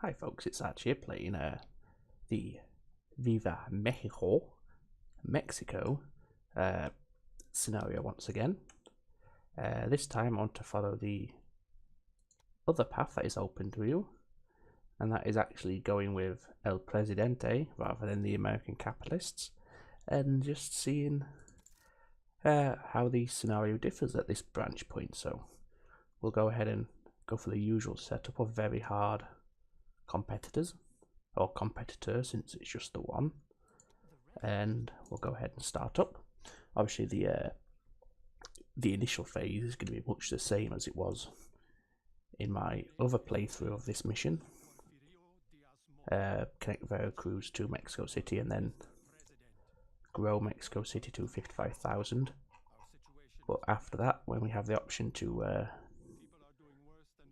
Hi folks, it's Arch here playing the Viva Mexico scenario once again. This time I want to follow the other path that is open to you, and that is actually going with El Presidente rather than the American capitalists, and just seeing how the scenario differs at this branch point. So we'll go ahead and go for the usual setup of very hard competitors, or competitor since it's just the one, and we'll go ahead and start up. Obviously the initial phase is going to be much the same as it was in my other playthrough of this mission. Connect Veracruz to Mexico City and then grow Mexico City to 55,000. But after that, when we have the option to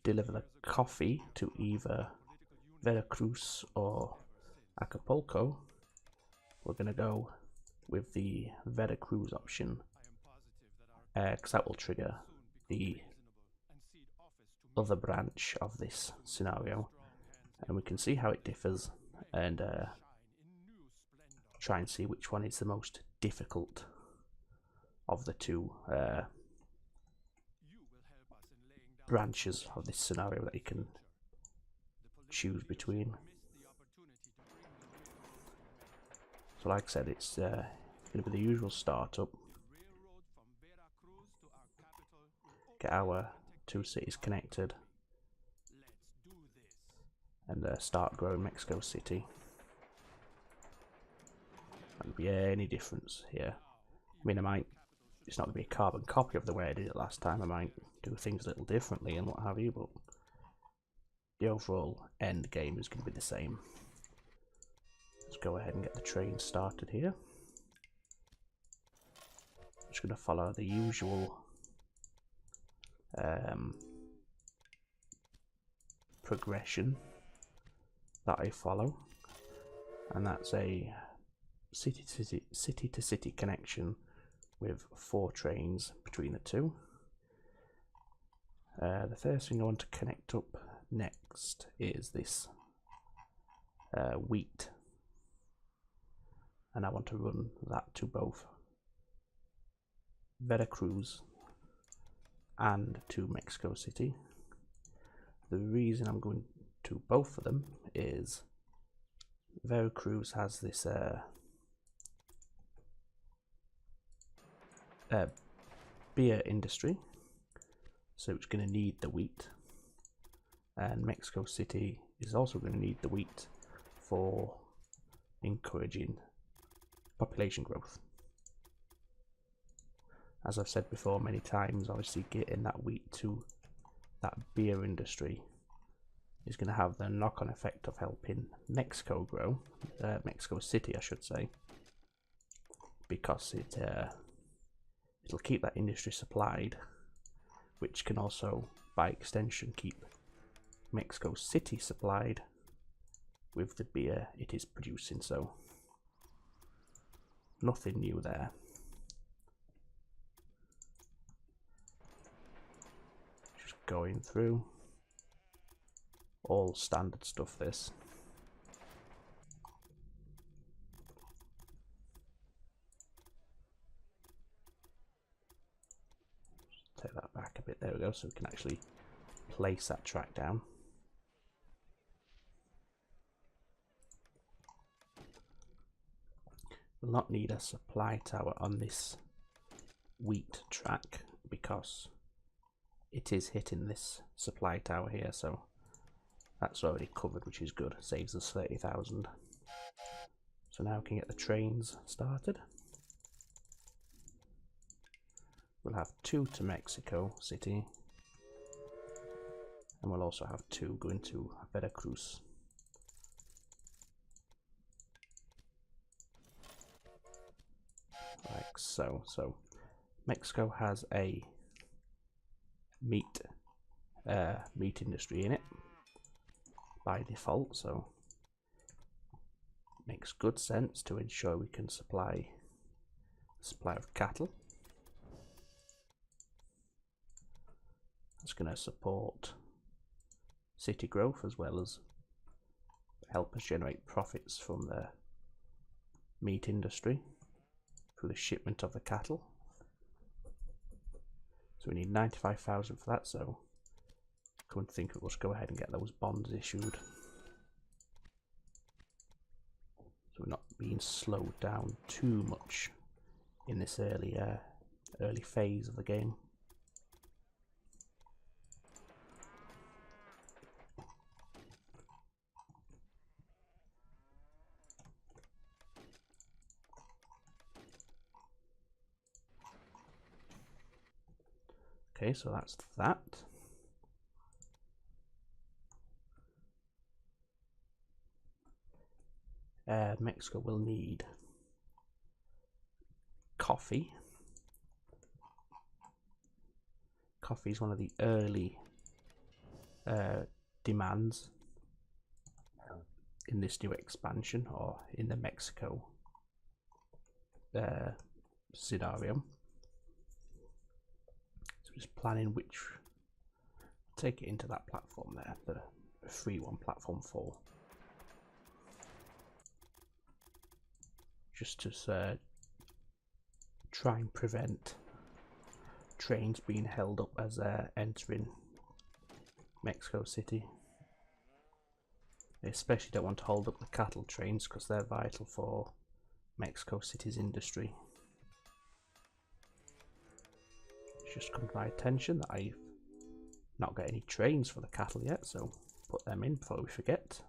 deliver the coffee to either Veracruz or Acapulco, we're going to go with the Veracruz option, because that will trigger the other branch of this scenario, and we can see how it differs and try and see which one is the most difficult of the two branches of this scenario that you can choose between. So like I said, it's going to be the usual startup, get our two cities connected, and start growing Mexico City. Won't be any difference here. I mean, it's not going to be a carbon copy of the way I did it last time. I might do things a little differently and what have you, but the overall end game is going to be the same. Let's go ahead and get the train started here. Just going to follow the usual progression that I follow, and that's a city to city connection with 4 trains between the two. The first thing I want to connect up next is this wheat, and I want to run that to both Veracruz and to Mexico City. The reason I'm going to both of them is Veracruz has this beer industry, so it's going to need the wheat, and Mexico City is also going to need the wheat for encouraging population growth. As I've said before many times, obviously getting that wheat to that beer industry is going to have the knock-on effect of helping Mexico grow, Mexico City I should say, because it'll keep that industry supplied, which can also by extension keep Mexico City supplied with the beer it is producing. So nothing new there. Just going through all standard stuff this. Take that back a bit, there we go, so we can actually place that track down. We'll not need a supply tower on this wheat track because it is hitting this supply tower here, so that's already covered, which is good. Saves us 30,000. So now we can get the trains started. We'll have 2 to Mexico City, and we'll also have 2 going to Veracruz. Like so. So Mexico has a meat industry in it by default, so makes good sense to ensure we can supply of cattle. It's going to support city growth as well as help us generate profits from the meat industry through the shipment of the cattle. So we need 95,000 for that, so I couldn't think of it. Let's go ahead and get those bonds issued. So we're not being slowed down too much in this early phase of the game. Okay, so that's that. Mexico will need coffee. Coffee is one of the early demands in this new expansion, or in the Mexico scenario. So just planning which, take it into that platform there, the free one, platform 4. Just to try and prevent trains being held up as they're entering Mexico City. They especially don't want to hold up the cattle trains because they're vital for Mexico City's industry. It's just come to my attention that I've not got any trains for the cattle yet, so put them in before we forget.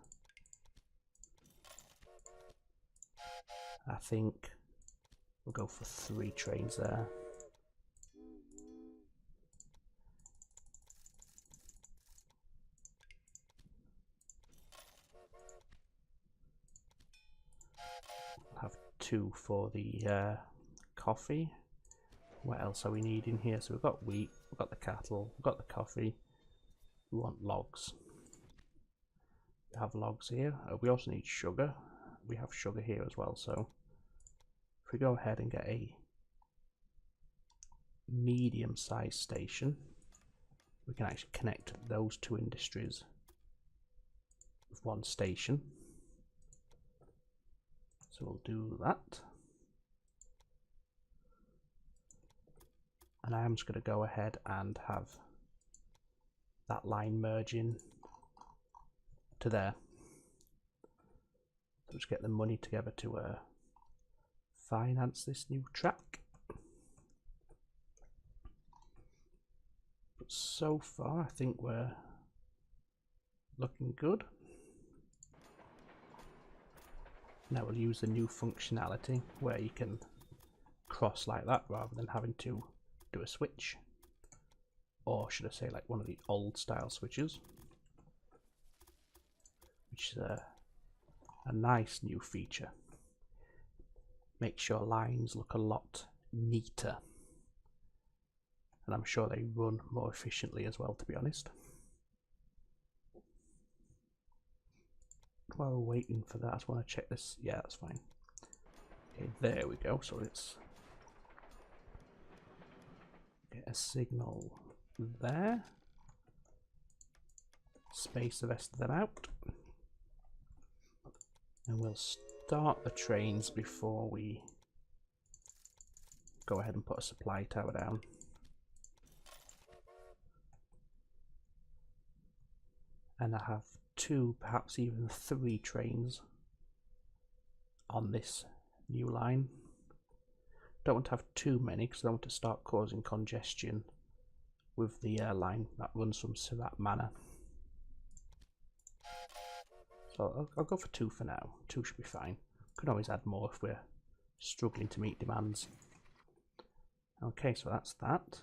I think we'll go for 3 trains there. We'll have 2 for the coffee. What else are we needing here? So we've got wheat, we've got the cattle, we've got the coffee. We want logs. We have logs here. We also need sugar. We have sugar here as well, so if we go ahead and get a medium-sized station, we can actually connect those 2 industries with 1 station. So we'll do that. And I'm just going to go ahead and have that line merging to there. So just get the money together to finance this new track. But so far I think we're looking good. Now we'll use the new functionality where you can cross like that rather than having to do a switch, or should I say like one of the old style switches, which is a nice new feature. Makes your lines look a lot neater, and I'm sure they run more efficiently as well, to be honest. While we're waiting for that, I just want to check this. Yeah, that's fine. Okay, there we go. So it's get a signal there. Space the rest of them out. And we'll start the trains before we go ahead and put a supply tower down. And I have 2, perhaps even 3 trains on this new line. Don't want to have too many because I don't want to start causing congestion with the line that runs from Surat Manor. So I'll go for 2 for now. 2 should be fine. Could always add more if we're struggling to meet demands. Okay, so that's that.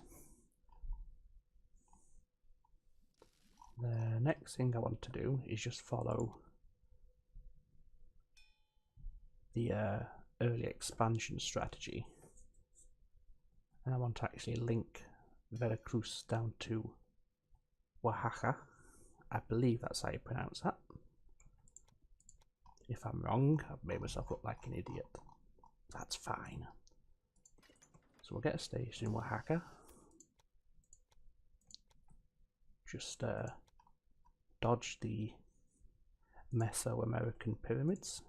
The next thing I want to do is just follow the early expansion strategy, and I want to actually link Veracruz down to Oaxaca. I believe that's how you pronounce that. If I'm wrong, I've made myself look like an idiot. That's fine. So we'll get a station in Oaxaca. Just dodge the Mesoamerican pyramids.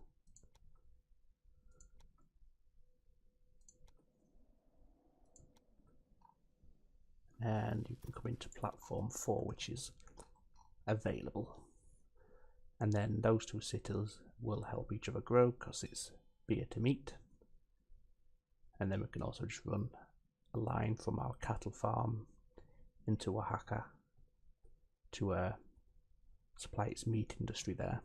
And you can come into platform 4, which is available. And then those two cities will help each other grow because it's beer to meat. And then we can also just run a line from our cattle farm into Oaxaca to supply its meat industry there.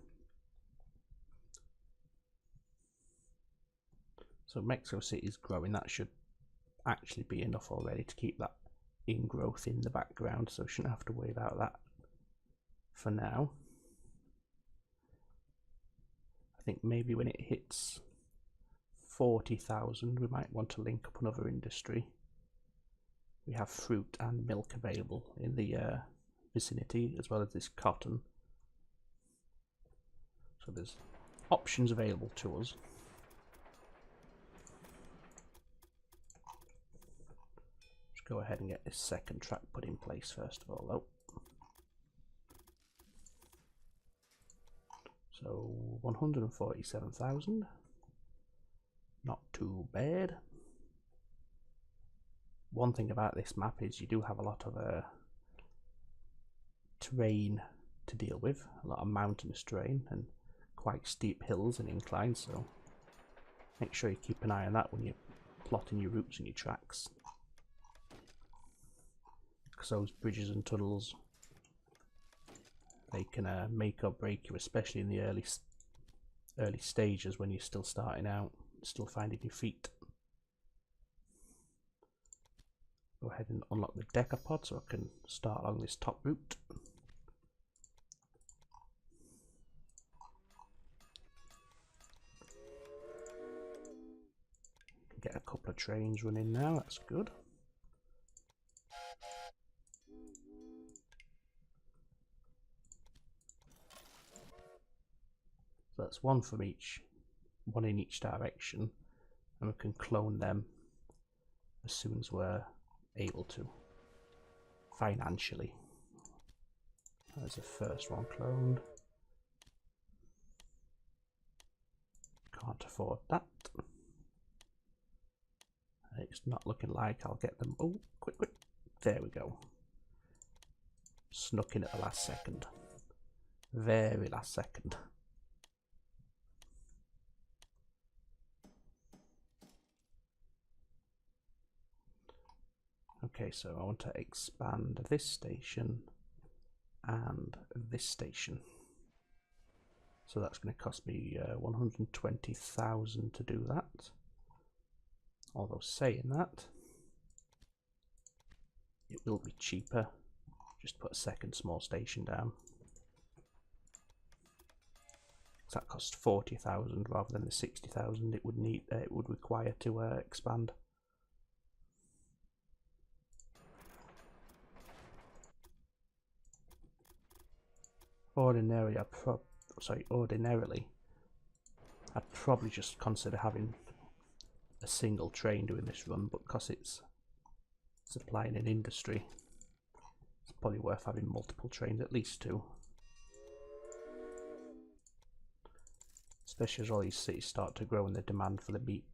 So Mexico City is growing. That should actually be enough already to keep that in growth in the background, so shouldn't have to worry about that for now. I think maybe when it hits 40,000 we might want to link up another industry. We have fruit and milk available in the vicinity, as well as this cotton, so there's options available to us. Go ahead and get this second track put in place first of all though. So 147,000, not too bad. One thing about this map is you do have a lot of terrain to deal with, a lot of mountainous terrain and quite steep hills and inclines, so make sure you keep an eye on that when you're plotting your routes and your tracks. Because those bridges and tunnels, they can make or break you, especially in the early stages when you're still starting out, still finding your feet. Go ahead and unlock the decapod so I can start along this top route. Get a couple of trains running now, that's good. So that's one in each direction, and we can clone them as soon as we're able to, financially. There's the first one cloned. Can't afford that. It's not looking like I'll get them. Oh, quick. There we go. Snuck in at the last second. Very last second. Okay, so I want to expand this station and this station. So that's going to cost me 120,000 to do that. Although saying that, it will be cheaper. Just put a second small station down. So that costs 40,000 rather than the 60,000 it would require to expand. Ordinarily, I'd probably just consider having a single train doing this run, but because it's supplying an industry, it's probably worth having multiple trains, at least 2. Especially as all these cities start to grow and the demand for the meat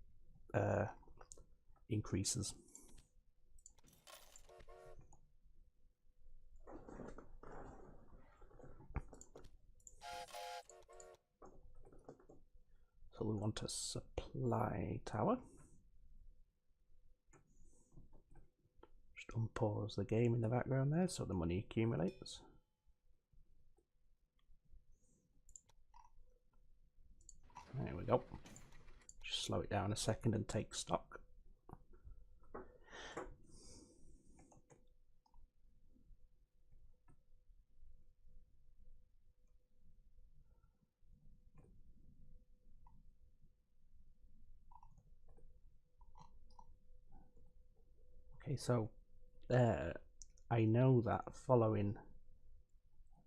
increases. So we want a supply tower. Just unpause the game in the background there so the money accumulates. There we go. Just slow it down a second and take stock. Okay, so I know that following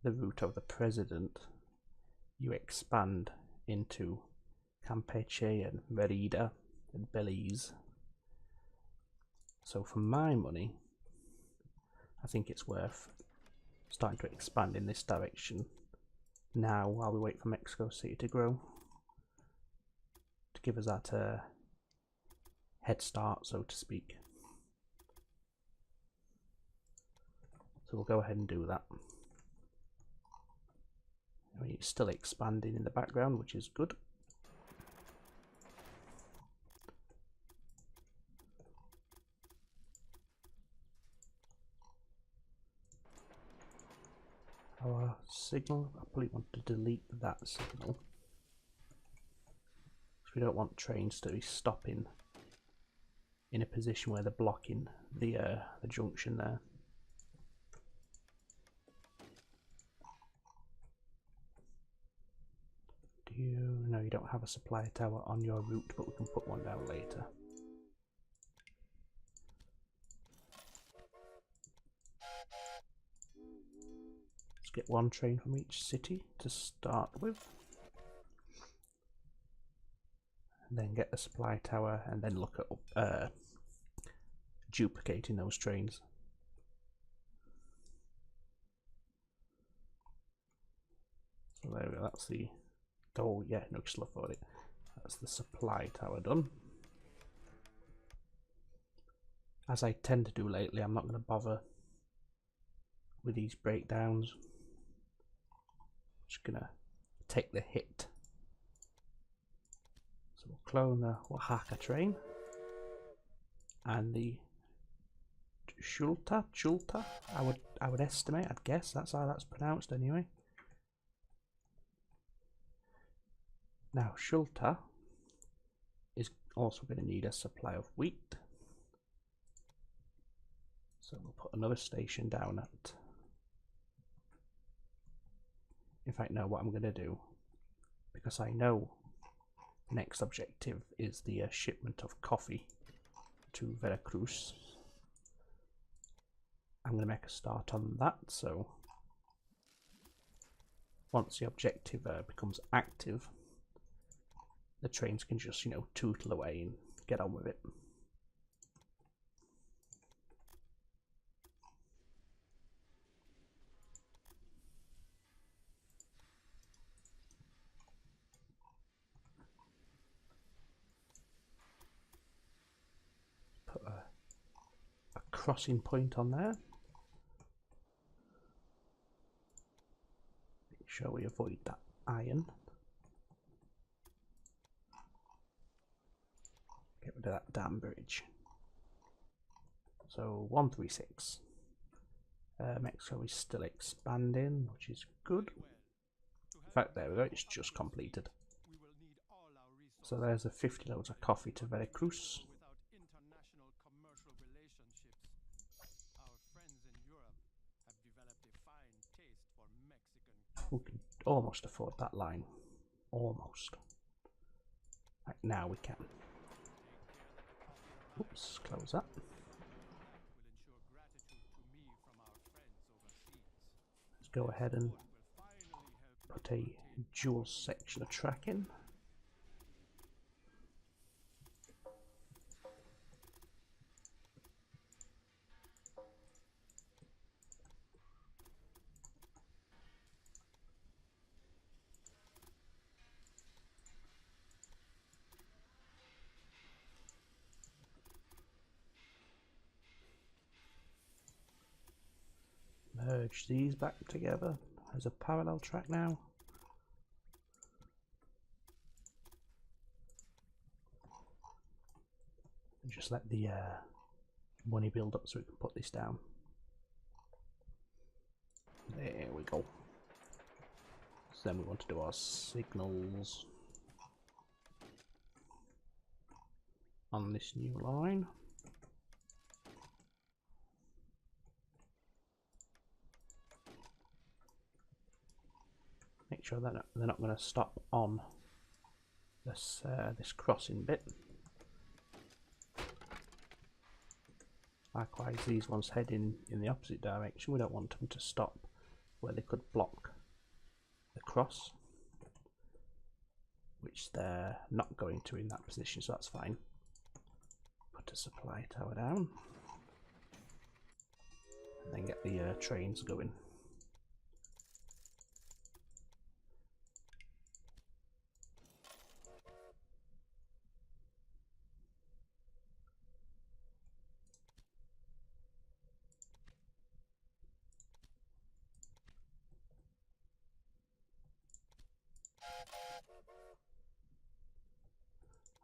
the route of the president, you expand into Campeche and Merida and Belize. So for my money, I think it's worth starting to expand in this direction now while we wait for Mexico City to grow, to give us that head start, so to speak. So we'll go ahead and do that. I mean, it's still expanding in the background, which is good. Our signal, I probably want to delete that signal, because we don't want trains to be stopping in a position where they're blocking the junction there. No, you don't have a supply tower on your route, but we can put one down later. Let's get one train from each city to start with, and then get the supply tower, and then look at duplicating those trains. So there we go, that's the... Oh yeah, no, just look for it. That's the supply tower done. As I tend to do lately, I'm not going to bother with these breakdowns. Just gonna take the hit. So we'll clone the Oaxaca train and the Chulta. I would estimate. I'd guess that's how that's pronounced anyway. Now Chulta is also going to need a supply of wheat, so we'll put another station down at... In fact, no, what I'm going to do, because I know the next objective is the shipment of coffee to Veracruz, I'm going to make a start on that. So once the objective becomes active, the trains can just, you know, tootle away and get on with it. Put a crossing point on there. Make sure we avoid that iron. Get rid of that damn bridge. So 136. Mexico is still expanding, which is good. In fact, there we go, it's just completed. So there's the 50 loads of coffee to Veracruz. We can almost afford that line. Almost. Right, now we can. Oops, close that. Let's go ahead and put a dual section of track in. Merge these back together as a parallel track now. And just let the money build up so we can put this down. There we go. So then we want to do our signals on this new line. Make sure that they're not going to stop on this this crossing bit. Likewise, these ones heading in the opposite direction, we don't want them to stop where they could block the cross, which they're not going to in that position, so that's fine. Put a supply tower down and then get the trains going.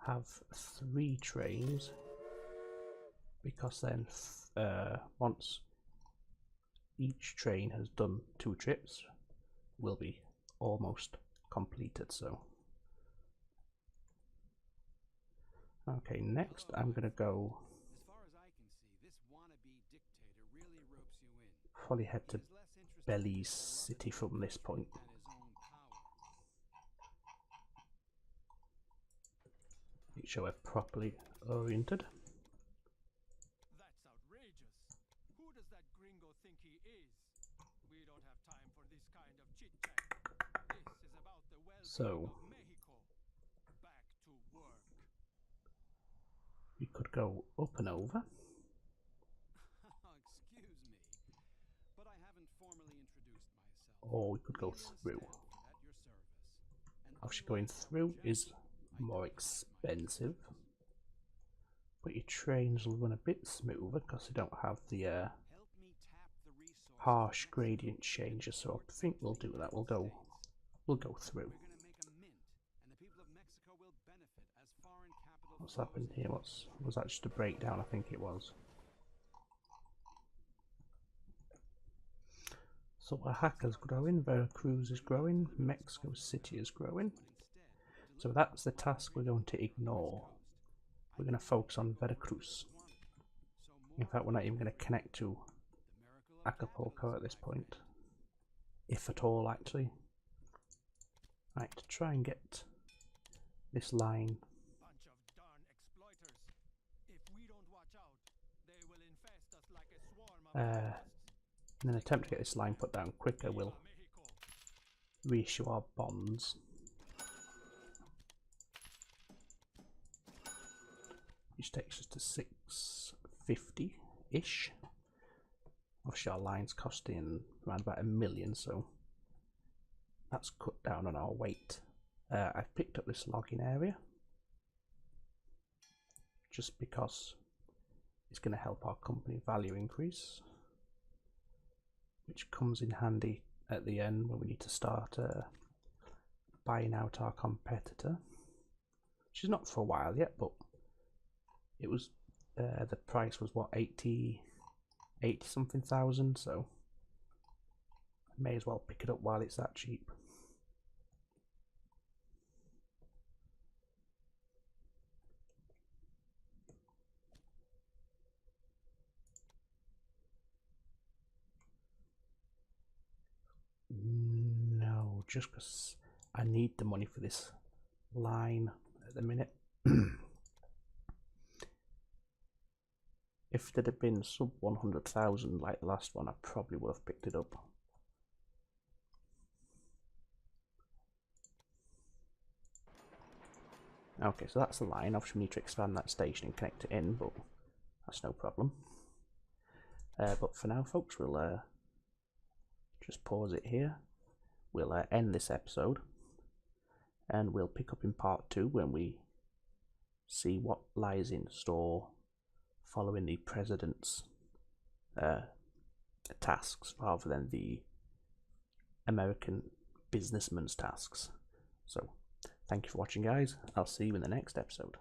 have 3 trains, because then once each train has done 2 trips, will be almost completed. So okay, next I'm gonna go probably head to Belize City from this point. Make sure we're properly oriented. That's outrageous. Who does that gringo think he is? We don't have time for this kind of chit-chat. This is about the well-being of Mexico. Back to work. We could go up and over. Excuse me, but I haven't formally introduced myself. Or we could go through. Obviously going through is more expensive, but your trains will run a bit smoother because they don't have the harsh gradient changes. So I think we'll do that. We'll go through. What's happened here? Was that just a breakdown? I think it was. So Oaxaca's growing, Veracruz is growing, Mexico City is growing. So that's the task we're going to ignore. We're going to focus on Veracruz. In fact, we're not even going to connect to Acapulco at this point, if at all, actually. Right, to try and get this line in an attempt to get this line put down quicker, we'll reissue our bonds, which takes us to 650-ish. Obviously our line's costing around about $1 million, so that's cut down on our weight. I've picked up this logging area just because it's going to help our company value increase, which comes in handy at the end when we need to start buying out our competitor, which is not for a while yet, but it was the price was what, 80 something thousand, so I may as well pick it up while it's that cheap. No, just because I need the money for this line at the minute. If there'd have been sub 100,000 like the last one, I probably would have picked it up. Okay, so that's the line. Obviously we need to expand that station and connect it in, but that's no problem. But for now, folks, we'll just pause it here. We'll end this episode, and we'll pick up in part 2 when we see what lies in store following the president's tasks rather than the American businessman's tasks. So thank you for watching, guys. I'll see you in the next episode.